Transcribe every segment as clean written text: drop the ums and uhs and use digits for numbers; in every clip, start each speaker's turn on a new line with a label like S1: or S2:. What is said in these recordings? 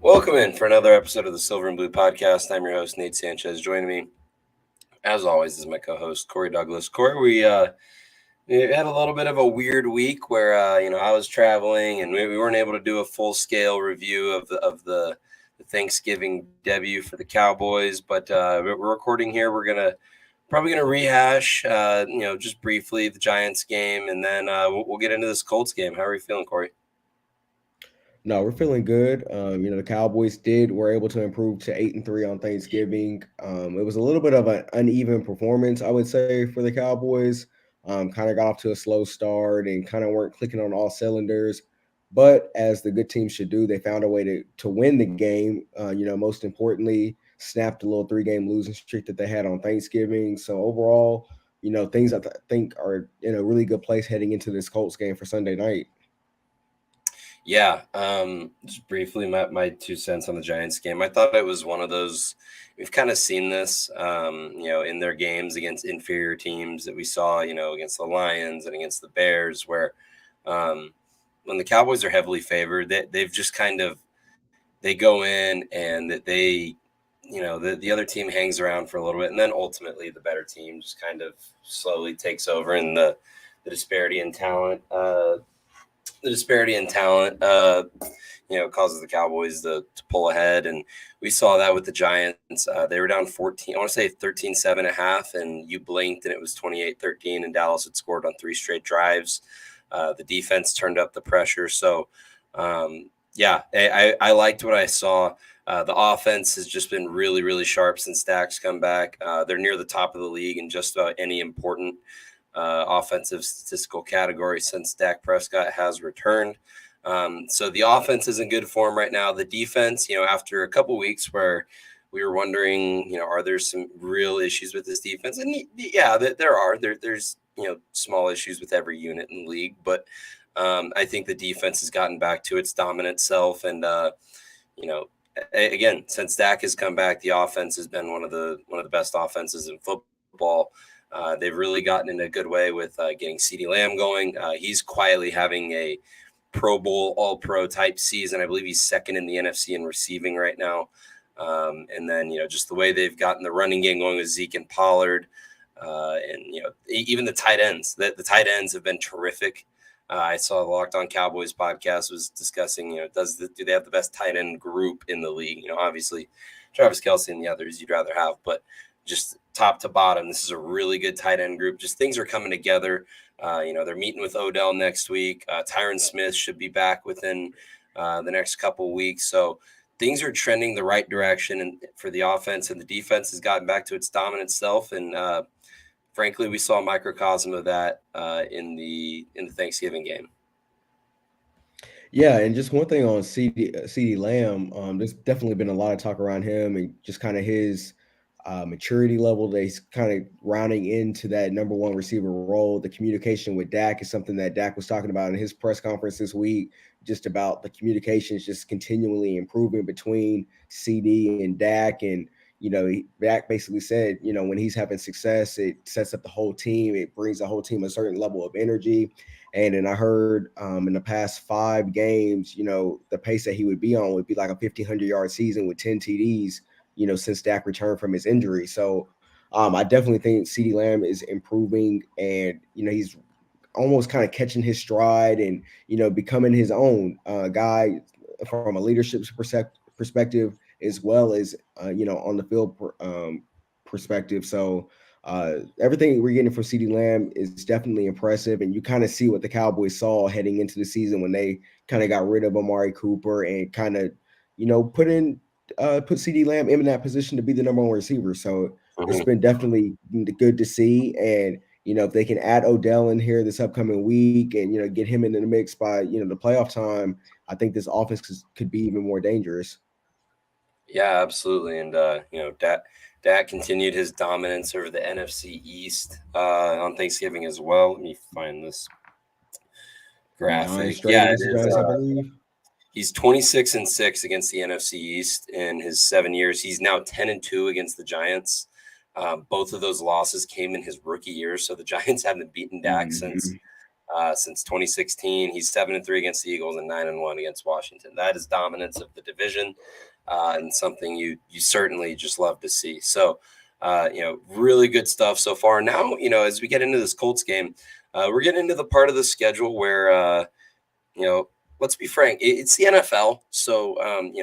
S1: Welcome in for another episode of the Silver and Blue Podcast. I'm your host, Nate Sanchez. Joining me, as always, is my co-host, Corey Douglas. Corey, we had a little bit of a weird week where I was traveling and we weren't able to do a full-scale review of the Thanksgiving debut for the Cowboys. But we're recording here. We're probably gonna rehash, just briefly the Giants game, and then we'll get into this Colts game. How are you feeling, Corey?
S2: No, we're feeling good. The Cowboys were able to improve to 8-3 on Thanksgiving. It was a little bit of an uneven performance, I would say, for the Cowboys. Kind of got off to a slow start and kind of weren't clicking on all cylinders. But as the good teams should do, they found a way to win the game. Most importantly, snapped a little 3-game losing streak that they had on Thanksgiving. So overall, things I think are in a really good place heading into this Colts game for Sunday night.
S1: Yeah, just briefly, my 2 cents on the Giants game. I thought it was one of those. We've kind of seen this, in their games against inferior teams that we saw, against the Lions and against the Bears, where when the Cowboys are heavily favored, they've just they go in and that the other team hangs around for a little bit, and then ultimately the better team just kind of slowly takes over, and the disparity in talent. The disparity in talent, causes the Cowboys to pull ahead. And we saw that with the Giants. They were down 14, I want to say 13-7 at half, and you blinked and it was 28-13, and Dallas had scored on 3 straight drives. The defense turned up the pressure. So, I liked what I saw. The offense has just been really, really sharp since Dak's come back. They're near the top of the league in just about any important offensive statistical category since Dak Prescott has returned. So the offense is in good form right now. The defense, after a couple weeks where we were wondering, are there some real issues with this defense? And yeah, there are. There's small issues with every unit in the league, but I think the defense has gotten back to its dominant self. And again, since Dak has come back, the offense has been one of the best offenses in football. They've really gotten in a good way with getting CeeDee Lamb going. He's quietly having a Pro Bowl, All-Pro type season. I believe he's second in the NFC in receiving right now. And then, just the way they've gotten the running game going with Zeke and Pollard. Even the tight ends. The tight ends have been terrific. I saw the Locked On Cowboys podcast was discussing, do they have the best tight end group in the league? Obviously, Travis Kelce and the others you'd rather have, but just top to bottom, this is a really good tight end group. Just things are coming together. They're meeting with Odell next week. Tyron Smith should be back within the next couple weeks. So things are trending the right direction and for the offense, and the defense has gotten back to its dominant self. And frankly, we saw a microcosm of that in the Thanksgiving game.
S2: Yeah, and just one thing on CD Lamb, there's definitely been a lot of talk around him and just kind of his maturity level that he's kind of rounding into that number one receiver role. The communication with Dak is something that Dak was talking about in his press conference this week, just about the communications just continually improving between CD and Dak. And, Dak basically said, when he's having success, it sets up the whole team. It brings the whole team a certain level of energy. And then I heard in the past 5 games, the pace that he would be on would be like a 1,500-yard season with 10 TDs, since Dak returned from his injury. So I definitely think CeeDee Lamb is improving, and, he's almost kind of catching his stride and, becoming his own guy from a leadership perspective, as well as, on the field perspective. So everything we're getting from CeeDee Lamb is definitely impressive, and you kind of see what the Cowboys saw heading into the season when they kind of got rid of Amari Cooper and kind of, put CeeDee Lamb in that position to be the number one receiver. So it's been definitely good to see. And, if they can add Odell in here this upcoming week and, get him into the mix by, the playoff time, I think this offense could be even more dangerous.
S1: Yeah, absolutely. And, Dak continued his dominance over the NFC East on Thanksgiving as well. Let me find this graphic. Yeah, it is.
S2: I believe.
S1: He's 26-6 against the NFC East in his 7 years. He's now 10-2 against the Giants. Both of those losses came in his rookie year, so the Giants haven't beaten Dak since since 2016. He's 7-3 against the Eagles and 9-1 against Washington. That is dominance of the division, and something you certainly just love to see. So, really good stuff so far. Now, as we get into this Colts game, we're getting into the part of the schedule where, let's be frank, it's the NFL. So,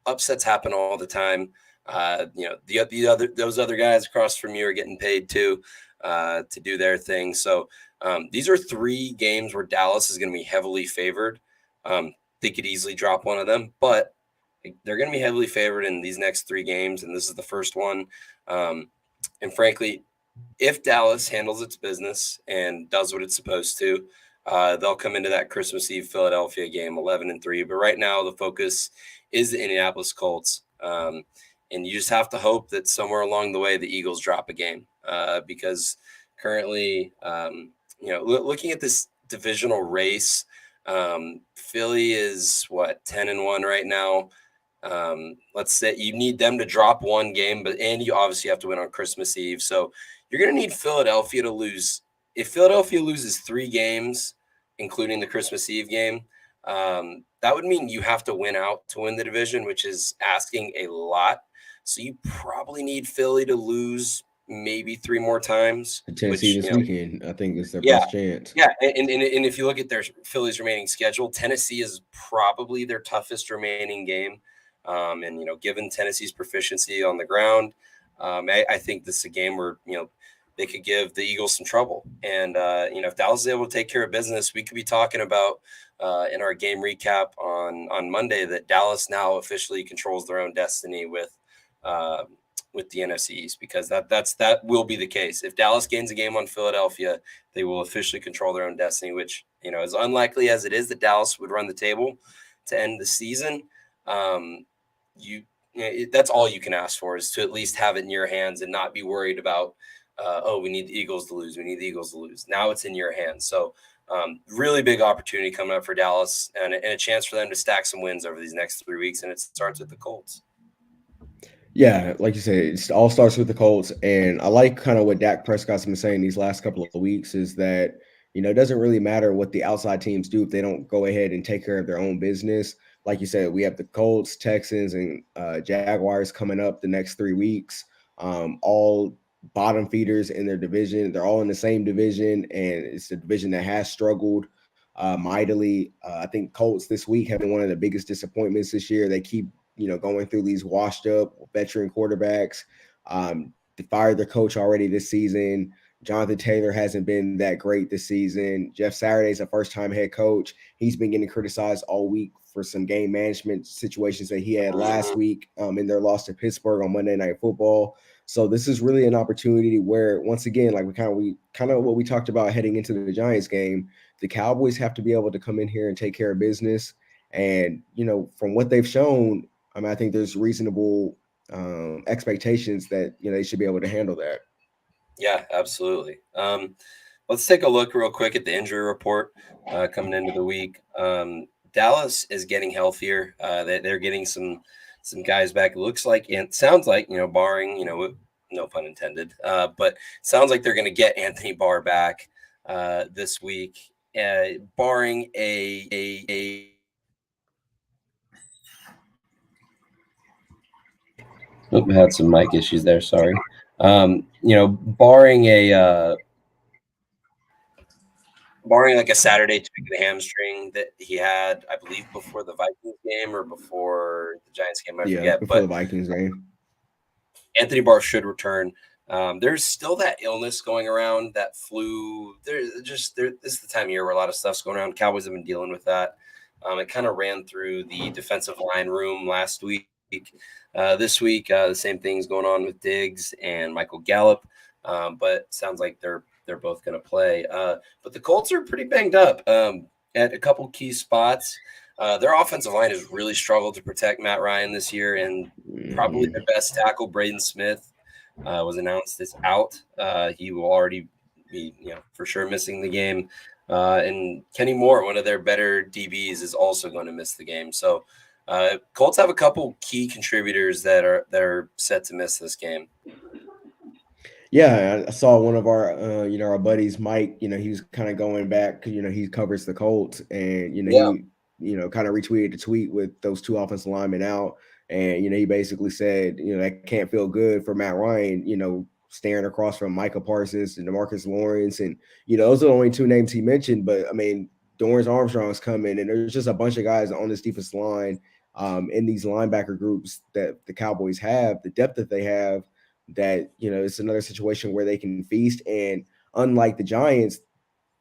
S1: upsets happen all the time. Those other guys across from you are getting paid too, to do their thing. So these are 3 games where Dallas is going to be heavily favored. They could easily drop one of them, but they're going to be heavily favored in these next 3 games, and this is the first one. And frankly, if Dallas handles its business and does what it's supposed to, they'll come into that Christmas Eve Philadelphia game 11-3. But right now, the focus is the Indianapolis Colts. And you just have to hope that somewhere along the way, the Eagles drop a game, because currently, looking at this divisional race, Philly is 10-1 right now. Let's say you need them to drop one game, and you obviously have to win on Christmas Eve. So you're going to need Philadelphia to lose. If Philadelphia loses 3 games, including the Christmas Eve game, that would mean you have to win out to win the division, which is asking a lot. So you probably need Philly to lose maybe 3 more times.
S2: Tennessee this weekend, I think, is their
S1: Yeah,
S2: best chance.
S1: yeah, and if you look at their Philly's remaining schedule, Tennessee is probably their toughest remaining game. And given Tennessee's proficiency on the ground, I think this is a game where they could give the Eagles some trouble. And if Dallas is able to take care of business, we could be talking about in our game recap on Monday that Dallas now officially controls their own destiny with the NFC East, because that will be the case. If Dallas gains a game on Philadelphia, they will officially control their own destiny, which, as unlikely as it is that Dallas would run the table to end the season, that's all you can ask for, is to at least have it in your hands and not be worried about, we need the Eagles to lose. We need the Eagles to lose. Now it's in your hands. So really big opportunity coming up for Dallas, and a chance for them to stack some wins over these next 3 weeks. And it starts with the Colts.
S2: Yeah, like you said, it all starts with the Colts. And I like kind of what Dak Prescott's been saying these last couple of weeks, is that, it doesn't really matter what the outside teams do if they don't go ahead and take care of their own business. Like you said, we have the Colts, Texans, and Jaguars coming up the next 3 weeks, all bottom feeders in their division. They're all in the same division, and it's a division that has struggled mightily. I think Colts this week have been one of the biggest disappointments this year. They keep going through these washed up veteran quarterbacks. They fired their coach already this season. Jonathan Taylor hasn't been that great this season. Jeff Saturday's a first-time head coach. He's been getting criticized all week for some game management situations that he had last week in their loss to Pittsburgh on Monday Night Football. So this is really an opportunity where, once again, like we kind of what we talked about heading into the Giants game, the Cowboys have to be able to come in here and take care of business. And from what they've shown, I think there's reasonable expectations that they should be able to handle that.
S1: Yeah, absolutely. Let's take a look real quick at the injury report coming into the week. Dallas is getting healthier. They're getting some guys back. It looks like, and sounds like, barring, no pun intended, but sounds like they're going to get Anthony Barr back this week, barring a we had some mic issues there. Sorry. Barring like a Saturday tweak of the hamstring that he had, I believe, before the Vikings game or before the Giants game, I forget.
S2: Before the Vikings game.
S1: Anthony Barr should return. There's still that illness going around, that flu. This is the time of year where a lot of stuff's going around. Cowboys have been dealing with that. It kind of ran through the defensive line room last week. This week, the same thing's going on with Diggs and Michael Gallup, but sounds like they're both going to play. But the Colts are pretty banged up at a couple key spots. Their offensive line has really struggled to protect Matt Ryan this year, and probably their best tackle, Braden Smith, was announced as out. He will already be, for sure missing the game. And Kenny Moore, one of their better DBs, is also going to miss the game. So Colts have a couple key contributors that are set to miss this game.
S2: Yeah, I saw one of our, our buddies, Mike. He was kind of going back. He covers the Colts, and
S1: Yeah.
S2: he, kind of retweeted the tweet with those two offensive linemen out, and he basically said, that can't feel good for Matt Ryan. Staring across from Micah Parsons and Demarcus Lawrence, and those are the only two names he mentioned. But I mean, Dorrance Armstrong's coming, and there's just a bunch of guys on this defense line, in these linebacker groups that the Cowboys have, the depth that they have, that it's another situation where they can feast. And unlike the Giants,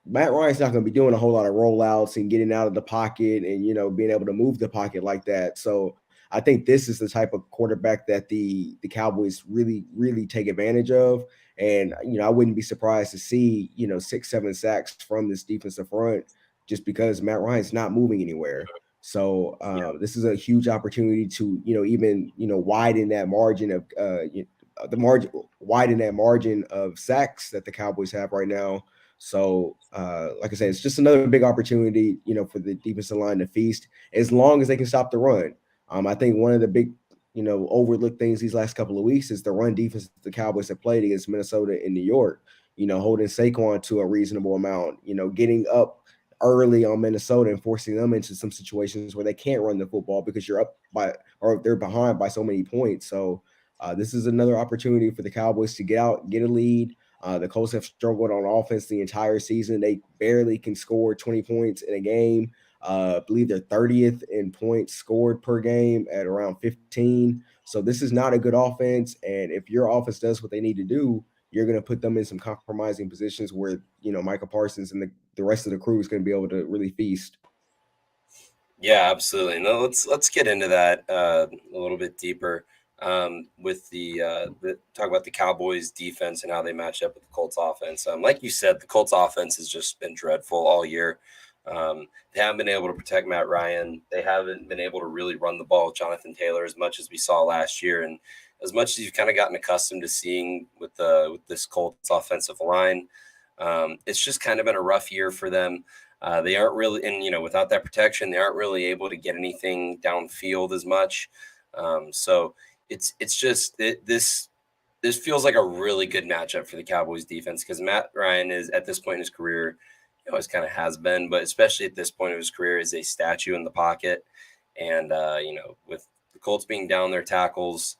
S2: Matt Ryan's not going to be doing a whole lot of rollouts and getting out of the pocket and being able to move the pocket like that. So I think this is the type of quarterback that the Cowboys really take advantage of. And I wouldn't be surprised to see 6-7 sacks from this defensive front, just because Matt Ryan's not moving anywhere. So
S1: Yeah.
S2: this is a huge opportunity to even widen that margin of the margin widen that margin of sacks that the Cowboys have right now. So, like I said, it's just another big opportunity, for the defensive line to feast, as long as they can stop the run. I think one of the big, overlooked things these last couple of weeks is the run defense the Cowboys have played against Minnesota and New York. Holding Saquon to a reasonable amount. Getting up early on Minnesota and forcing them into some situations where they can't run the football because you're up by, or they're behind by so many points. So this is another opportunity for the Cowboys to get out, get a lead. The Colts have struggled on offense the entire season. They barely can score 20 points in a game. I believe they're 30th in points scored per game at around 15. So this is not a good offense. And if your offense does what they need to do, you're going to put them in some compromising positions where, Michael Parsons and the rest of the crew is going to be able to really feast.
S1: Yeah, absolutely. No, let's get into that a little bit deeper. With the talk about the Cowboys defense and how they match up with the Colts offense. Like you said, the Colts offense has just been dreadful all year. They haven't been able to protect Matt Ryan. They haven't been able to really run the ball with Jonathan Taylor as much as we saw last year, and as much as you've kind of gotten accustomed to seeing with this Colts offensive line. It's just kind of been a rough year for them. They aren't really, and without that protection, they aren't really able to get anything downfield as much. So it's just this feels like a really good matchup for the Cowboys defense, because Matt Ryan is, at this point in his career, he always kind of has been, but especially at this point of his career, is a statue in the pocket. And with the Colts being down their tackles,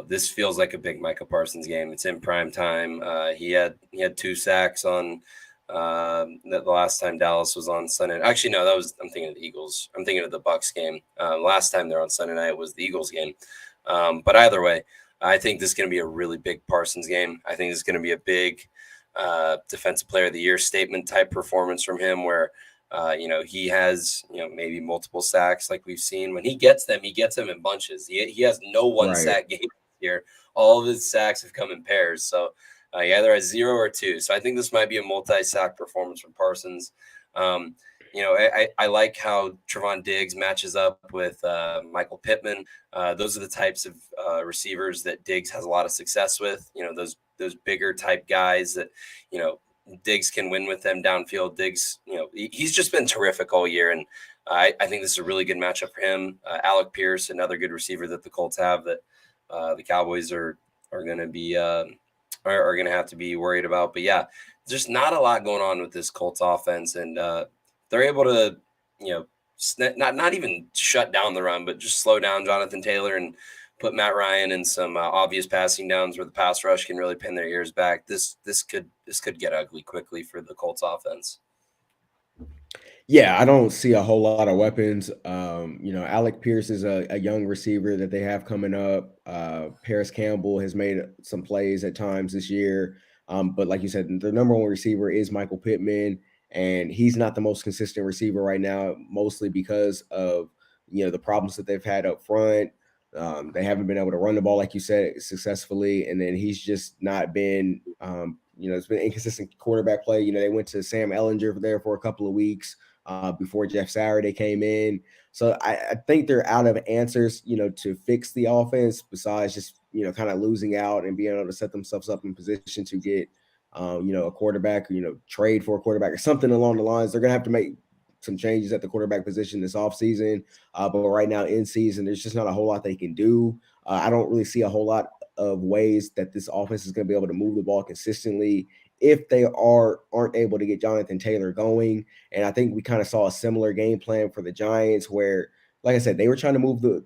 S1: this feels like a big Michael Parsons game. It's in prime time. He had 2 sacks on the last time Dallas was on Sunday. Actually, no, I'm thinking of the Eagles. I'm thinking of the Bucks game. Last time they're on Sunday night was the Eagles game. But either way, I think this is going to be a really big Parsons game. I think it's going to be a big defensive player of the year statement type performance from him, where he has maybe multiple sacks like we've seen. When he gets them in bunches. He has no one
S2: Right.
S1: sack game here. All of his sacks have come in pairs. So he either has 0 or 2. So I think this might be a multi-sack performance from Parsons. I like how Trevon Diggs matches up with Michael Pittman. Those are the types of receivers that Diggs has a lot of success with. Those bigger type guys that Diggs can win with them downfield. Diggs, he's just been terrific all year, and I think this is a really good matchup for him. Alec Pierce, another good receiver that the Colts have that the Cowboys are going to be are going to have to be worried about. But yeah, there's not a lot going on with this Colts offense, and they're able to, not even shut down the run, but just slow down Jonathan Taylor and put Matt Ryan in some obvious passing downs where the pass rush can really pin their ears back. This could get ugly quickly for the Colts offense.
S2: Yeah, I don't see a whole lot of weapons. Alec Pierce is a young receiver that they have coming up. Paris Campbell has made some plays at times this year. But like you said, the number one receiver is Michael Pittman, and he's not the most consistent receiver right now, mostly because of the problems that they've had up front. They haven't been able to run the ball, like you said, successfully, and then he's just not been. It's been inconsistent quarterback play. They went to Sam Ellinger there for a couple of weeks before Jeff Saturday came in. So I think they're out of answers, to fix the offense besides just, kind of losing out and being able to set themselves up in position to get, a quarterback, or, trade for a quarterback or something along the lines. They're going to have to make some changes at the quarterback position this offseason. But right now in season, there's just not a whole lot they can do. I don't really see a whole lot of ways that this offense is going to be able to move the ball consistently if they aren't able to get Jonathan Taylor going. And I think we kind of saw a similar game plan for the Giants where, like I said, they were trying to move the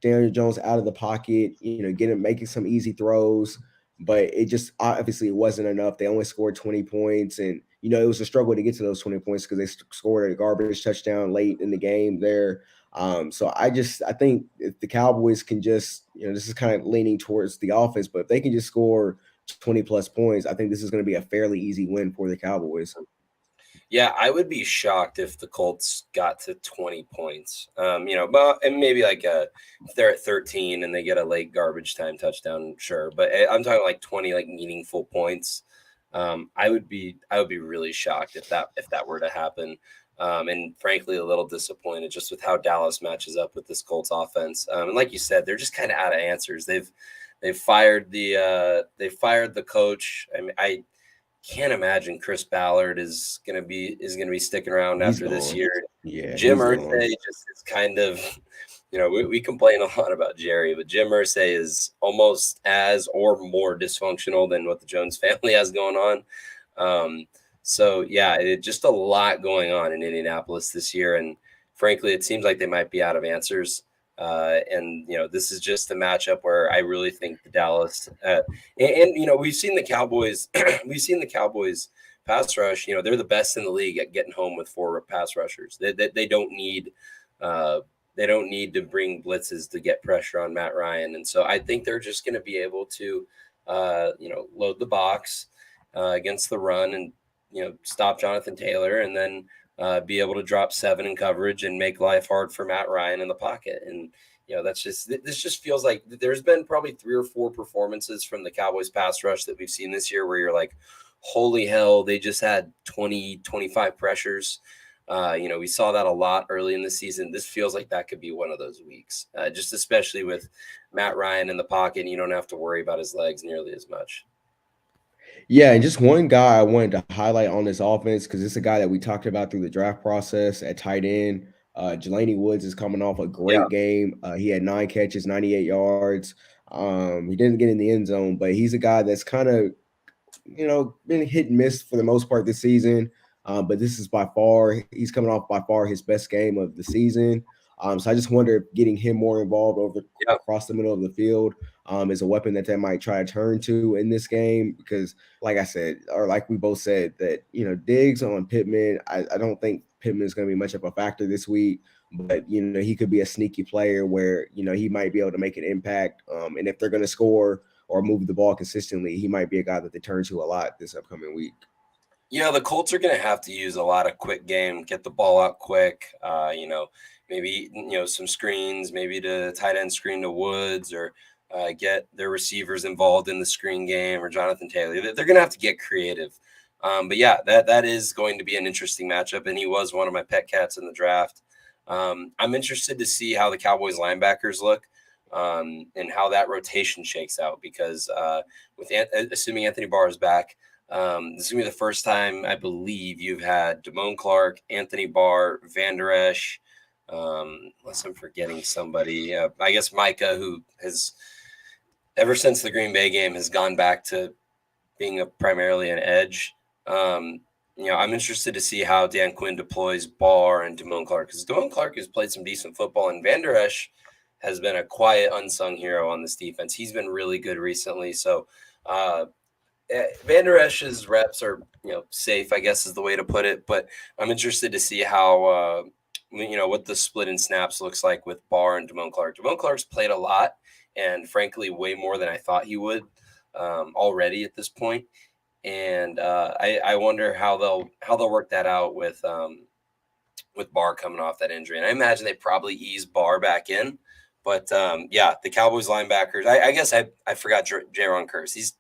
S2: Daniel Jones out of the pocket, get him making some easy throws, but it just obviously it wasn't enough. They only scored 20 points, and it was a struggle to get to those 20 points because they scored a garbage touchdown late in the game there. So I think if the Cowboys can just, this is kind of leaning towards the offense, but if they can just score 20 plus points, I think this is going to be a fairly easy win for the Cowboys.
S1: Yeah, I would be shocked if the Colts got to 20 points. And maybe like if they're at 13 and they get a late garbage time touchdown, sure. But I'm talking like 20 like meaningful points. I would be really shocked if that were to happen. And frankly, a little disappointed just with how Dallas matches up with this Colts offense. And like you said, they're just kind of out of answers. They've fired the coach. I mean, I can't imagine Chris Ballard is gonna be sticking around after this year.
S2: Yeah,
S1: Jim Irsay just is kind of, we complain a lot about Jerry, but Jim Irsay is almost as or more dysfunctional than what the Jones family has going on. So yeah, just a lot going on in Indianapolis this year, and frankly, it seems like they might be out of answers. And this is just a matchup where I really think the Dallas and we've seen the Cowboys, pass rush. They're the best in the league at getting home with 4 pass rushers. They don't need to bring blitzes to get pressure on Matt Ryan, and so I think they're just going to be able to load the box against the run and stop Jonathan Taylor, and then be able to drop 7 in coverage and make life hard for Matt Ryan in the pocket. And, this just feels like there's been probably 3 or 4 performances from the Cowboys pass rush that we've seen this year where you're like, holy hell, they just had 20, 25 pressures. We saw that a lot early in the season. This feels like that could be one of those weeks, just especially with Matt Ryan in the pocket, and you don't have to worry about his legs nearly as much.
S2: Yeah, and just one guy I wanted to highlight on this offense because it's a guy that we talked about through the draft process at tight end. Jelani Woods is coming off a great game. He had 9 catches, 98 yards. He didn't get in the end zone, but he's a guy that's kind of, been hit and miss for the most part this season. But this is he's coming off by far his best game of the season. So I just wonder if getting him more involved across the middle of the field is a weapon that they might try to turn to in this game. Because, like I said, or like we both said, that Diggs on Pittman, I don't think Pittman is going to be much of a factor this week. But he could be a sneaky player where he might be able to make an impact. And if they're going to score or move the ball consistently, he might be a guy that they turn to a lot this upcoming week.
S1: The Colts are going to have to use a lot of quick game, get the ball out quick. Maybe some screens, maybe to tight end screen to Woods, or get their receivers involved in the screen game, or Jonathan Taylor. They're going to have to get creative. But yeah, that is going to be an interesting matchup, and he was one of my pet cats in the draft. I'm interested to see how the Cowboys linebackers look. And how that rotation shakes out, because assuming Anthony Barr is back, this is going to be the first time I believe you've had Damone Clark, Anthony Barr, Van Der Esch, unless I'm forgetting somebody. I guess Micah, who has ever since the Green Bay game has gone back to being primarily an edge. I'm interested to see how Dan Quinn deploys Barr and Damone Clark, because Damone Clark has played some decent football, and Van Der Esch has been a quiet, unsung hero on this defense. He's been really good recently. So Van Der Esch's reps are, safe, I guess is the way to put it. But I'm interested to see how, what the split in snaps looks like with Barr and Damone Clark. Damone Clark's played a lot, and frankly, way more than I thought he would already at this point. And I wonder how they'll work that out with Barr coming off that injury. And I imagine they probably ease Barr back in. But the Cowboys linebackers, I guess I forgot Jaron Kearse. He's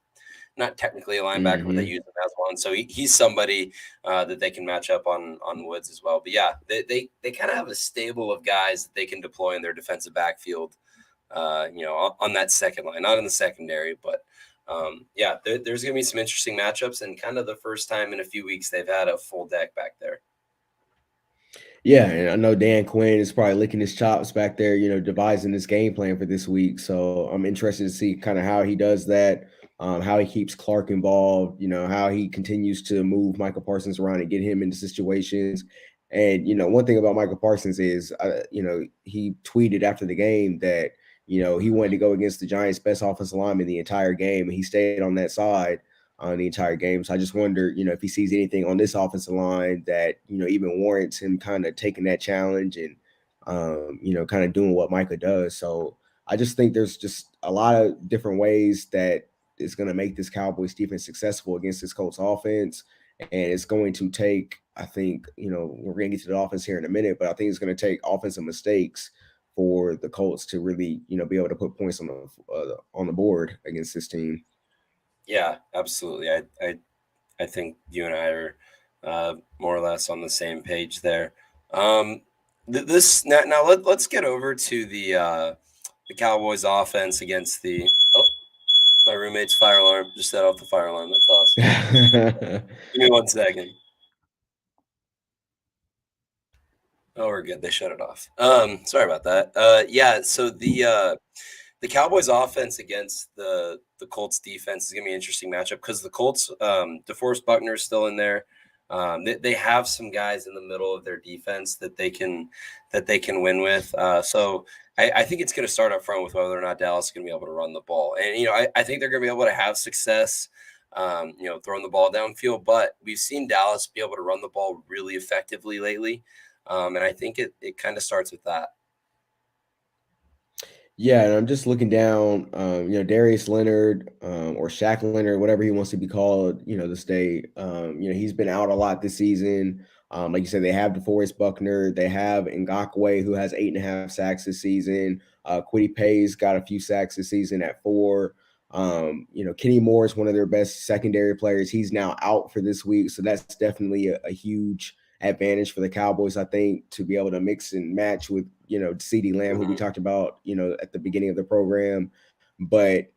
S1: not technically a linebacker, but they use him as one. So he's somebody that they can match up on Woods as well. But yeah, they kind of have a stable of guys that they can deploy in their defensive backfield, on that second line, not in the secondary. But there's going to be some interesting matchups, and kind of the first time in a few weeks they've had a full deck back there.
S2: Yeah, and I know Dan Quinn is probably licking his chops back there, devising this game plan for this week. So I'm interested to see kind of how he does that, how he keeps Clark involved, how he continues to move Michael Parsons around and get him into situations. And one thing about Michael Parsons is, he tweeted after the game that he wanted to go against the Giants' best offensive lineman the entire game, and he stayed on that side on the entire game. So I just wonder, if he sees anything on this offensive line that, even warrants him kind of taking that challenge and, kind of doing what Micah does. So I just think there's just a lot of different ways that is going to make this Cowboys defense successful against this Colts offense. And it's going to take, I think, we're going to get to the offense here in a minute, but I think it's going to take offensive mistakes for the Colts to really, be able to put points on the board against this team.
S1: Yeah, absolutely. I think you and I are more or less on the same page there. Um, this now let's get over to the Cowboys offense against the. Oh, my roommate's fire alarm just set off the fire alarm. That's awesome. Give me 1 second. Oh, we're good. They shut it off. Sorry about that. Yeah. So the Cowboys offense against the Colts defense is gonna be an interesting matchup because the Colts, DeForest Buckner is still in there. They have some guys in the middle of their defense that they can win with. So I think it's going to start up front with whether or not Dallas is going to be able to run the ball, and I think they're going to be able to have success, throwing the ball downfield. But we've seen Dallas be able to run the ball really effectively lately, and I think it kind of starts with that.
S2: Yeah, and I'm just looking down, Darius Leonard, or Shaq Leonard, whatever he wants to be called, this day. He's been out a lot this season. Like you said, they have DeForest Buckner, they have Ngakwe, who has 8.5 sacks this season. Quiddy Pay's got a few sacks this season at 4. Kenny Moore is one of their best secondary players. He's now out for this week, so that's definitely a huge advantage for the Cowboys, I think, to be able to mix and match with, CeeDee Lamb, who we
S1: Mhm.
S2: talked about, at the beginning of the program. But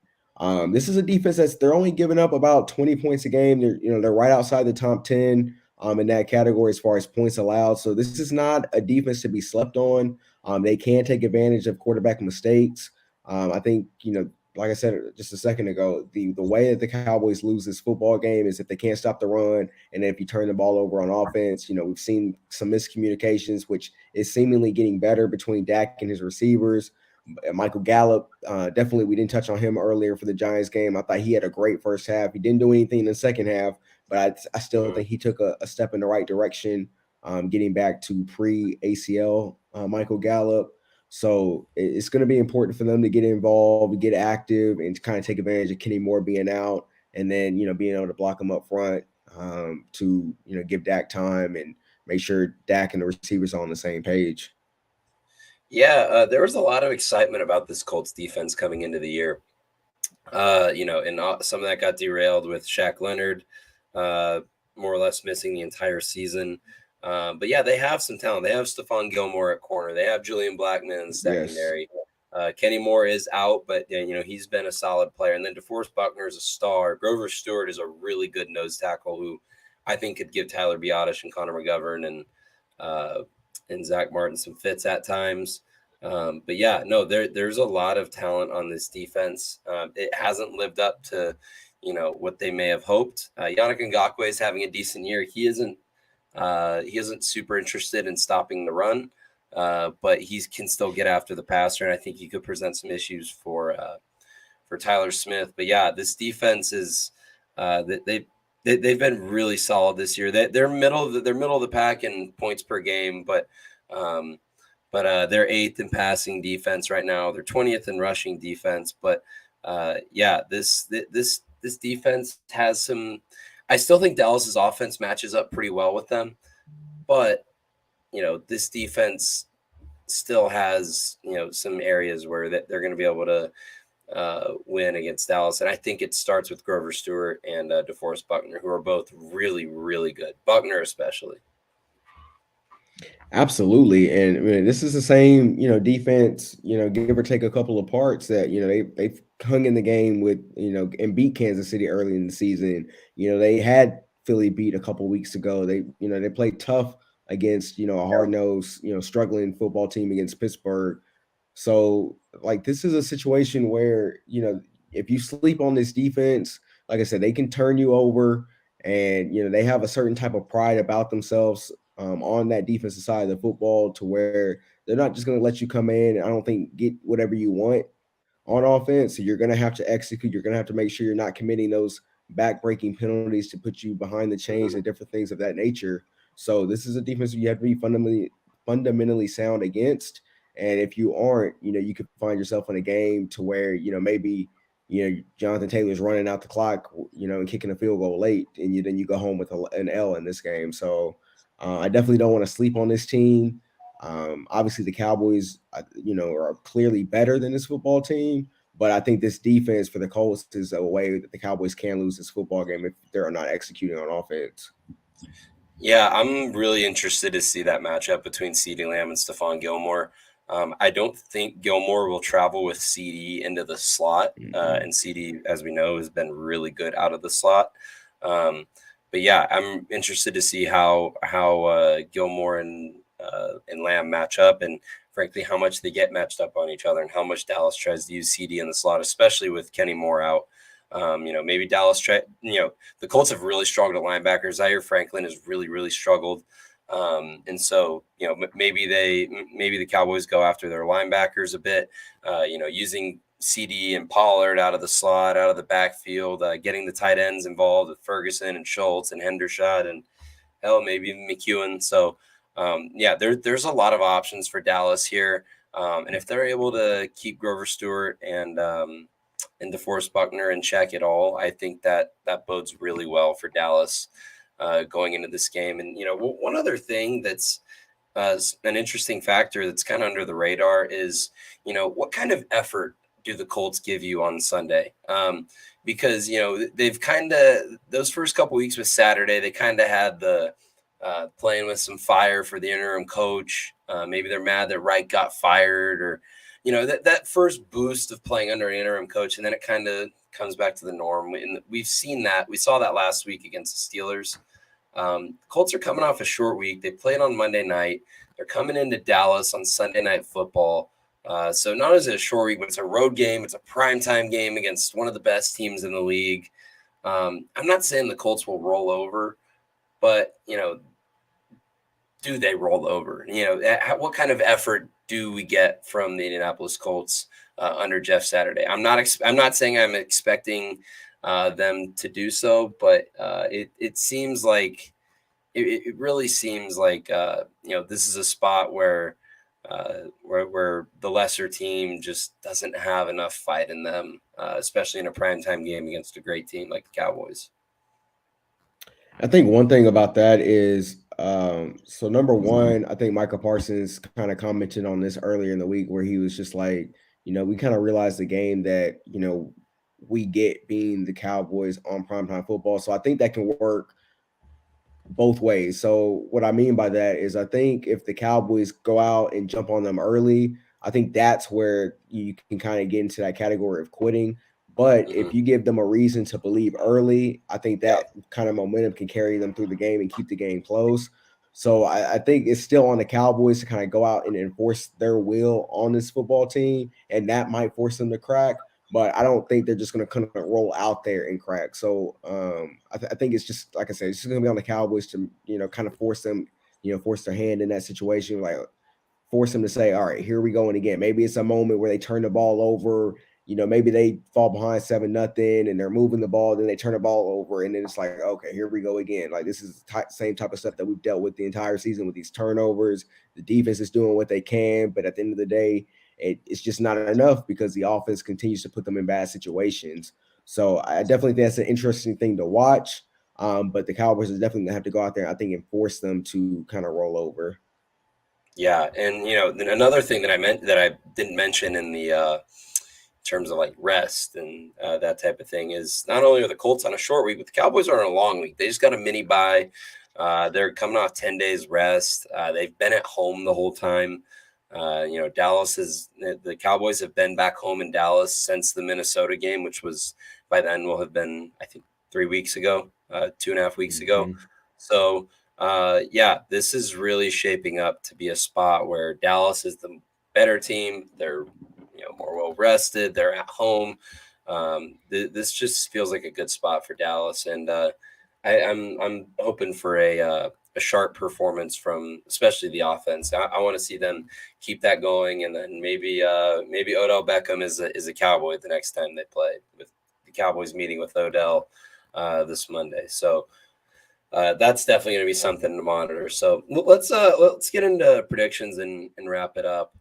S2: this is a defense they're only giving up about 20 points a game. They're right outside the top 10 in that category as far as points allowed. So this is not a defense to be slept on. They can take advantage of quarterback mistakes. I think, like I said just a second ago, the way that the Cowboys lose this football game is if they can't stop the run, and then if you turn the ball over on offense. We've seen some miscommunications, which is seemingly getting better between Dak and his receivers. Michael Gallup, definitely, we didn't touch on him earlier for the Giants game. I thought he had a great first half. He didn't do anything in the second half, but I still
S1: Mhm.
S2: think he took a step in the right direction, getting back to pre ACL Michael Gallup. So it's going to be important for them to get involved, get active, and to kind of take advantage of Kenny Moore being out, and then being able to block him up front, to give Dak time and make sure Dak and the receivers are on the same page.
S1: Yeah, there was a lot of excitement about this Colts defense coming into the year. And some of that got derailed with Shaq Leonard, uh, more or less missing the entire season. But yeah, they have some talent. They have Stephon Gilmore at corner. They have Julian Blackman in the
S2: Yes.
S1: secondary. Kenny Moore is out, but he's been a solid player. And then DeForest Buckner is a star. Grover Stewart is a really good nose tackle who I think could give Tyler Biotish and Connor McGovern uh, and Zach Martin some fits at times. But yeah, no, there's a lot of talent on this defense. It hasn't lived up to, what they may have hoped. Yannick Ngakoue is having a decent year. He isn't super interested in stopping the run, but he can still get after the passer, and I think he could present some issues for Tyler Smith. But yeah, this defense is they've been really solid this year. They're middle of the pack in points per game, um, but they're eighth in passing defense right now. They're 20th in rushing defense. But yeah, this defense has some. I still think Dallas's offense matches up pretty well with them, but this defense still has some areas where they're going to be able to win against Dallas. And I think it starts with Grover Stewart and DeForest Buckner, who are both really, really good. Buckner, especially.
S2: Absolutely, and I mean, this is the same, defense, give or take a couple of parts that they've hung in the game with, and beat Kansas City early in the season. They had Philly beat a couple weeks ago. They played tough against, a
S1: Yeah.
S2: hard-nosed, struggling football team against Pittsburgh. So, like, this is a situation where, if you sleep on this defense, like I said, they can turn you over, and they have a certain type of pride about themselves on that defensive side of the football, to where they're not just going to let you come in and, I don't think, get whatever you want on offense. So you're going to have to execute. You're going to have to make sure you're not committing those back-breaking penalties to put you behind the chains
S1: Mhm.
S2: and different things of that nature. So this is a defense you have to be fundamentally sound against. And if you aren't, you could find yourself in a game to where, maybe, Jonathan Taylor's running out the clock, and kicking a field goal late, and then you go home with an L in this game. So I definitely don't want to sleep on this team. Obviously, the Cowboys, are clearly better than this football team, but I think this defense for the Colts is a way that the Cowboys can lose this football game if they're not executing on offense.
S1: Yeah, I'm really interested to see that matchup between CeeDee Lamb and Stephon Gilmore. I don't think Gilmore will travel with CD into the slot,
S2: Mm-mm.
S1: and CD, as we know, has been really good out of the slot. Um, but yeah, I'm interested to see how Gilmore and Lamb match up, and frankly, how much they get matched up on each other, and how much Dallas tries to use CD in the slot, especially with Kenny Moore out. Maybe Dallas the Colts have really struggled at linebacker. Zaire Franklin has really, really struggled. And so, maybe the Cowboys go after their linebackers a bit, using CD and Pollard out of the slot, out of the backfield, getting the tight ends involved with Ferguson and Schultz and Hendershot and hell, maybe even McEwen. So, there's a lot of options for Dallas here. And if they're able to keep Grover Stewart and DeForest Buckner in check at all, I think that bodes really well for Dallas going into this game. And one other thing that's an interesting factor that's kind of under the radar is what kind of effort do the Colts give you on Sunday? Because they've kind of those first couple weeks with Saturday, they kind of had the playing with some fire for the interim coach. Maybe they're mad that Wright got fired, or that first boost of playing under an interim coach, and then it kind of comes back to the norm. And we've seen that. We saw that last week against the Steelers. Colts are coming off a short week. They played on Monday night. They're coming into Dallas on Sunday Night Football. So not as a short week, but it's a road game. It's a primetime game against one of the best teams in the league. I'm not saying the Colts will roll over, but do they roll over? What kind of effort do we get from the Indianapolis Colts under Jeff Saturday? I'm not saying I'm expecting them to do so, but it seems like it really seems like this is a spot where the lesser team just doesn't have enough fight in them, especially in a primetime game against a great team like the Cowboys.
S2: I think one thing about that is, so number one, I think Michael Parsons kind of commented on this earlier in the week, where he was just like, we kind of realized the game that, we get being the Cowboys on primetime football. So I think that can work both ways. So what I mean by that is, I think if the Cowboys go out and jump on them early, I think that's where you can kind of get into that category of quitting. But if
S1: Hmm.
S2: you give them a reason to believe early, I think
S1: Yeah.
S2: that kind of momentum can carry them through the game and keep the game close. So I think it's still on the Cowboys to kind of go out and enforce their will on this football team, and that might force them to crack. But I don't think they're just going to kind of roll out there and crack. So I think it's just, like I said, it's just going to be on the Cowboys to kind of force them, force their hand in that situation, like force them to say, all right, here we go. And again, maybe it's a moment where they turn the ball over. Maybe they fall behind 7-0 and they're moving the ball, then they turn the ball over, and then it's like, okay, here we go again. Like, this is the same type of stuff that we've dealt with the entire season with these turnovers. The defense is doing what they can, but at the end of the day, it's just not enough because the offense continues to put them in bad situations. So I definitely think that's an interesting thing to watch. But the Cowboys are definitely gonna have to go out there, I think, and force them to kind of roll over.
S1: Yeah, and then another thing that I didn't mention in the terms of like rest and that type of thing is not only are the Colts on a short week, but the Cowboys are on a long week. They just got a mini bye. They're coming off 10 days rest. They've been at home the whole time. The Cowboys have been back home in Dallas since the Minnesota game, which was by then will have been, I think, 3 weeks ago, 2.5 weeks ago.
S2: Mhm.
S1: So Yeah, this is really shaping up to be a spot where Dallas is the better team. They're more well rested. They're at home. This just feels like a good spot for Dallas, and I'm hoping for a sharp performance from especially the offense. I want to see them keep that going, and then maybe Odell Beckham is a Cowboy the next time they play, with the Cowboys meeting with Odell this Monday. So that's definitely going to be something to monitor. So let's get into predictions and wrap it up.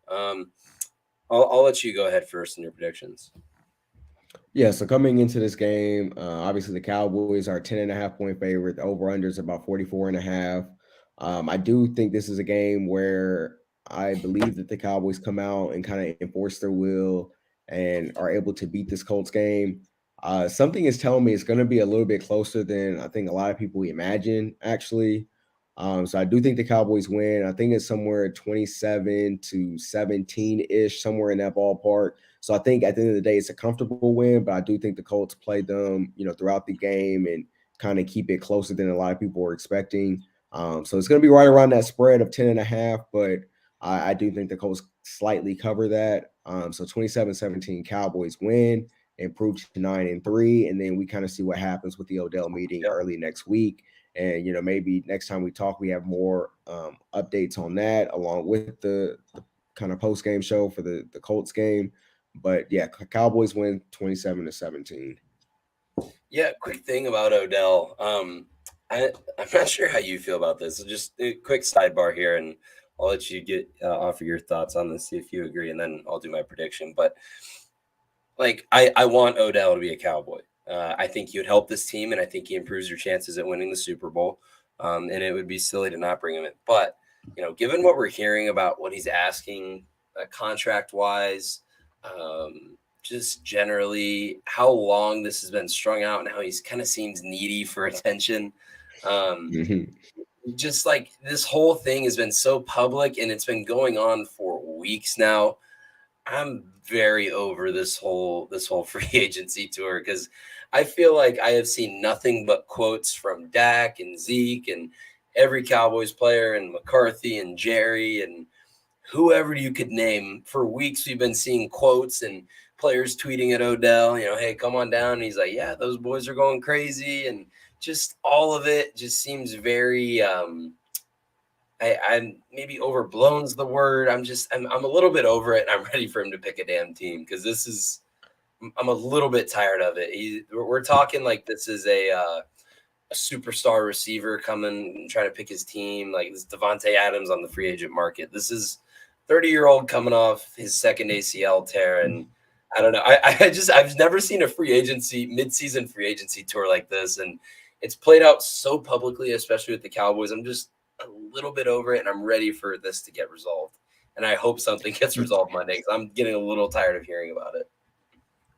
S1: I'll let you go ahead first in your predictions.
S2: Yeah, so coming into this game, obviously the Cowboys are 10.5 point favorite. The over-under is about 44.5. I do think this is a game where I believe that the Cowboys come out and kind of enforce their will and are able to beat this Colts game. Something is telling me it's going to be a little bit closer than I think a lot of people imagine, actually. So I do think the Cowboys win. I think it's somewhere 27-17-ish, somewhere in that ballpark. So I think at the end of the day, it's a comfortable win, but I do think the Colts played them, throughout the game and kind of keep it closer than a lot of people were expecting. So it's going to be right around that spread of 10.5, but I do think the Colts slightly cover that. So 27-17 Cowboys win, improve to 9-3, and then we kind of see what happens with the Odell meeting
S1: Yep.
S2: early next week. And maybe next time we talk, we have more updates on that, along with the kind of post game show for the Colts game. But yeah, Cowboys win 27-17.
S1: Yeah, quick thing about Odell. I'm not sure how you feel about this. So just a quick sidebar here, and I'll let you get offer your thoughts on this, see if you agree, and then I'll do my prediction. But like, I want Odell to be a Cowboy. I think he would help this team, and I think he improves your chances at winning the Super Bowl. And it would be silly to not bring him in. But given what we're hearing about what he's asking, contract wise, just generally how long this has been strung out, and how he's kind of seems needy for attention. Um,
S2: Mhm.
S1: just like this whole thing has been so public, and it's been going on for weeks now. I'm very over this whole free agency tour, because I feel like I have seen nothing but quotes from Dak and Zeke and every Cowboys player and McCarthy and Jerry and whoever you could name. For weeks we've been seeing quotes and players tweeting at Odell, hey, come on down. And he's like, yeah, those boys are going crazy, and just all of it just seems very I maybe overblown's the word. I'm a little bit over it, and I'm ready for him to pick a damn team, because I'm a little bit tired of it. We're talking like this is a superstar receiver coming and trying to pick his team, like this Devontae Adams on the free agent market. This is 30-year-old coming off his second ACL tear, and I don't know. I've never seen a midseason free agency tour like this, and it's played out so publicly, especially with the Cowboys. I'm just a little bit over it, and I'm ready for this to get resolved. And I hope something gets resolved Monday, because I'm getting a little tired of hearing about it.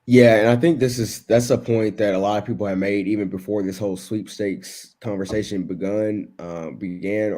S2: Yeah, and I think that's a point that a lot of people have made even before this whole sweepstakes conversation began, or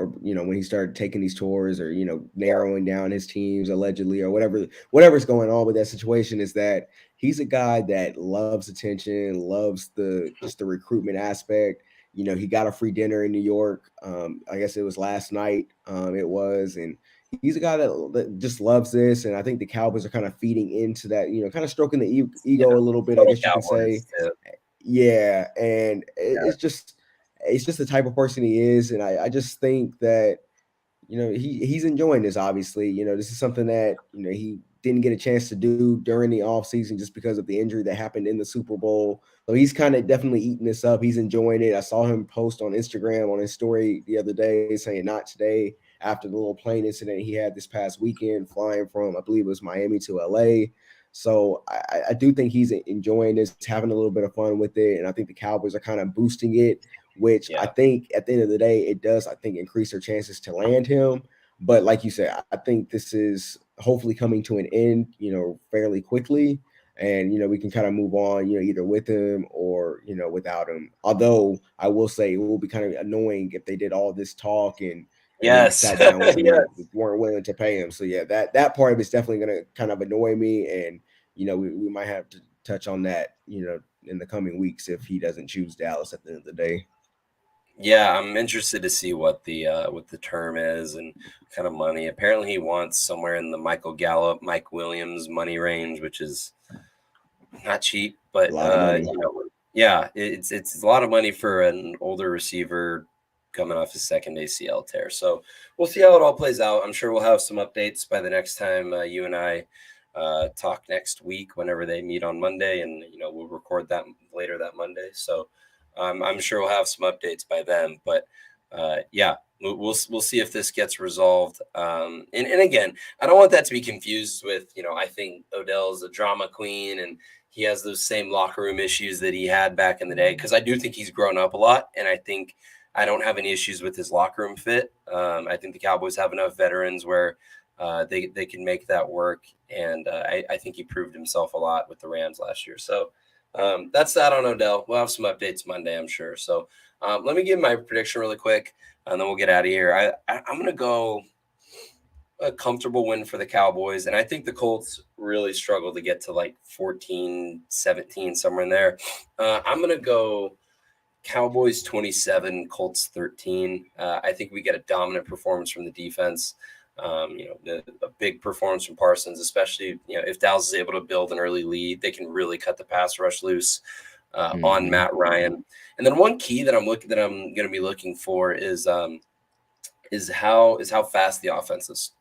S2: when he started taking these tours, or
S1: Yeah,
S2: narrowing down his teams allegedly, or whatever's going on with that situation, is that he's a guy that loves attention, loves the recruitment aspect. He got a free dinner in New York. I guess it was last night. It was, and he's a guy that just loves this, and I think the Cowboys are kind of feeding into that, kind of stroking the
S1: yeah.
S2: ego a little bit, I
S1: Total
S2: guess you can say.
S1: Cowboys too.
S2: Yeah, and
S1: Yeah,
S2: it's just the type of person he is, and I just think that he's enjoying this. Obviously, this is something that he didn't get a chance to do during the offseason just because of the injury that happened in the Super Bowl. So he's kind of definitely eating this up. He's enjoying it. I saw him post on Instagram on his story the other day saying not today, after the little plane incident he had this past weekend flying from, I believe it was Miami to LA. So I do think he's enjoying this, having a little bit of fun with it. And I think the Cowboys are kind of boosting it, which I
S1: yeah,
S2: think at the end of the day, it does, I think, increase their chances to land him. But like you said, I think this is hopefully coming to an end, fairly quickly. And, we can kind of move on, either with him or, without him. Although I will say it will be kind of annoying if they did all this talk and then
S1: yes,
S2: sat down with him and
S1: yes.
S2: weren't willing to pay him. So yeah, that part of it's definitely going to kind of annoy me. And, we might have to touch on that, in the coming weeks if he doesn't choose Dallas at the end of the day.
S1: Yeah, I'm interested to see what the term is and what kind of money. Apparently, he wants somewhere in the Michael Gallup, Mike Williams money range, which is not cheap,
S2: A
S1: but
S2: lot of money.
S1: yeah, it's a lot of money for an older receiver coming off his second ACL tear. So we'll see how it all plays out. I'm sure we'll have some updates by the next time you and I talk next week, whenever they meet on Monday, and we'll record that later that Monday. So I'm sure we'll have some updates by then. But yeah, we'll see if this gets resolved. And again, I don't want that to be confused with I think Odell's a drama queen and he has those same locker room issues that he had back in the day, because I do think he's grown up a lot, and I think I don't have any issues with his locker room fit. I think the Cowboys have enough veterans where they can make that work, and I think he proved himself a lot with the Rams last year. So that's that on Odell. We'll have some updates Monday, I'm sure. So let me give my prediction really quick, and then we'll get out of here. I'm going to go a comfortable win for the Cowboys. And I think the Colts really struggle to get to like 14, 17, somewhere in there. I'm going to go Cowboys 27, Colts 13. I think we get a dominant performance from the defense. A big performance from Parsons, especially, if Dallas is able to build an early lead, they can really cut the pass rush loose on Matt Ryan. And then one key that I'm going to be looking for is how fast the offense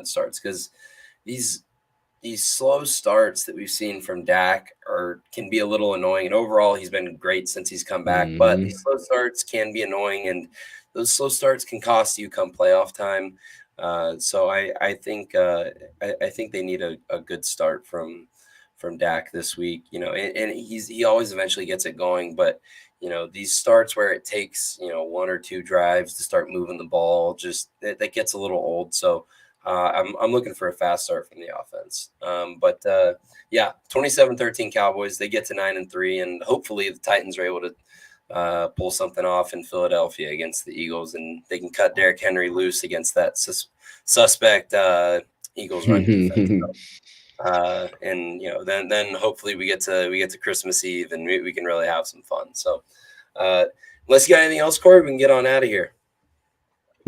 S1: starts, because these slow starts that we've seen from Dak can be a little annoying. And overall, he's been great since he's come back, but these slow starts can be annoying, and those slow starts can cost you come playoff time. So I think they need a good start from Dak this week. And he always eventually gets it going, but these starts where it takes, one or two drives to start moving the ball, just that gets a little old. So I'm looking for a fast start from the offense. But yeah, 27-13 Cowboys, they get to 9-3, and hopefully the Titans are able to pull something off in Philadelphia against the Eagles, and they can cut Derrick Henry loose against that suspect Eagles run defense. And then hopefully we get to Christmas Eve, and we can really have some fun. So unless you got anything else, Corey, we can get on out of here.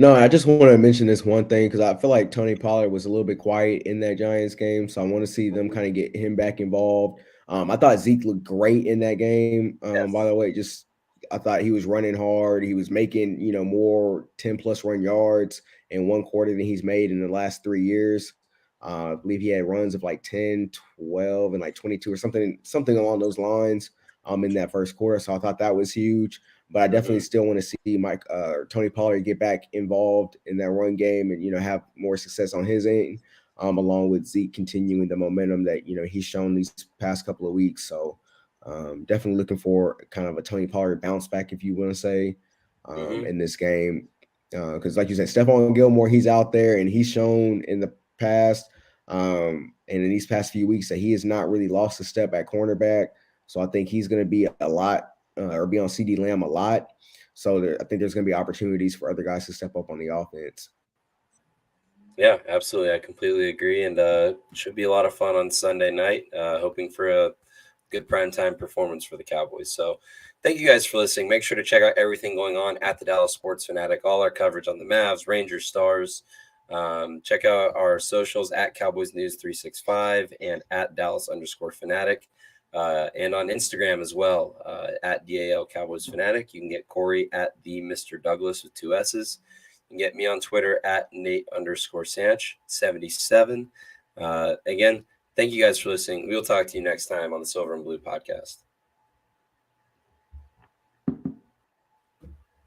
S2: No, I just want to mention this one thing, because I feel like Tony Pollard was a little bit quiet in that Giants game, so I want to see them kind of get him back involved. I thought Zeke looked great in that game.
S1: Yes.
S2: By the way, I thought he was running hard. He was making more 10+ run yards in one quarter than he's made in the last 3 years. I believe he had runs of like 10, 12, and like 22 or something along those lines in that first quarter. So I thought that was huge. But I definitely still want to see Tony Pollard get back involved in that run game and have more success on his end, along with Zeke continuing the momentum that he's shown these past couple of weeks. So definitely looking for kind of a Tony Pollard bounce back, if you want to say, in this game, because like you said, Stephon Gilmore, he's out there and he's shown in the past and in these past few weeks that he has not really lost a step at cornerback. So I think he's going to be a lot. Or be on CeeDee Lamb a lot. So I think there's going to be opportunities for other guys to step up on the offense.
S1: Yeah, absolutely. I completely agree. And should be a lot of fun on Sunday night. Hoping for a good primetime performance for the Cowboys. So thank you guys for listening. Make sure to check out everything going on at the Dallas Sports Fanatic, all our coverage on the Mavs, Rangers, Stars. Check out our socials at Cowboys News 365 and at Dallas_Fanatic. And on Instagram as well, at DAL Cowboys Fanatic. You can get Corey at the Mr. Douglas with 2 S's. You can get me on Twitter at Nate_Sanch77. Again, thank you guys for listening. We'll talk to you next time on the Silver and Blue podcast.